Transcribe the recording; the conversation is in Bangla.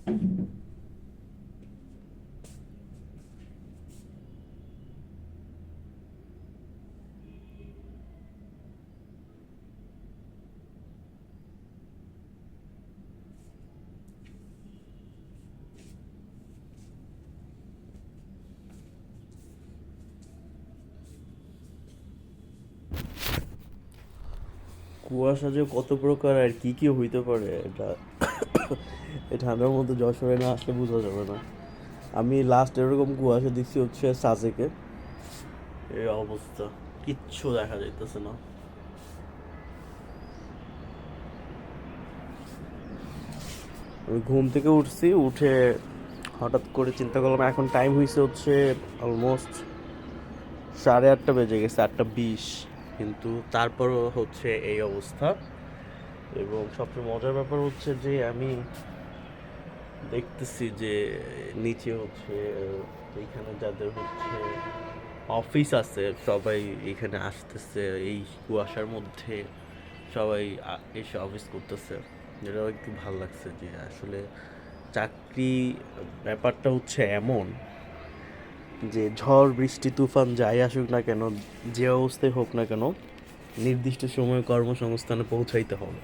কুয়াশা যে কত প্রকার আর কি কি হইতে পারে এটা এই ঠান্ডার মধ্যে যশোরে না আসলে বোঝা যাবে না। আমি লাস্ট এরকম কুয়াশা দেখছি হচ্ছে সাজেকে। এই অবস্থা, কিচ্ছু দেখা যাইতেছে না। আমি ঘুম থেকে উঠছি, উঠে হঠাৎ করে চিন্তা করলাম এখন টাইম হয়েছে হচ্ছে অলমোস্ট 8:30 বেজে গেছে, 8:20, কিন্তু তারপরও হচ্ছে এই অবস্থা। এবং সবচেয়ে মজার ব্যাপার হচ্ছে যে আমি দেখতেছি যে নিচে হচ্ছে এইখানে যাদের হচ্ছে অফিস আছে সবাই এখানে আসতেছে এই কুয়াশার মধ্যে, সবাই এসে অফিস করতেছে। এটাও একটু ভালো লাগছে যে আসলে চাকরি ব্যাপারটা হচ্ছে এমন যে ঝড় বৃষ্টি তুফান যাই আসুক না কেন, যে অবস্থায় হোক না কেন, নির্দিষ্ট সময়ে কর্মসংস্থানে পৌঁছাইতে হবে।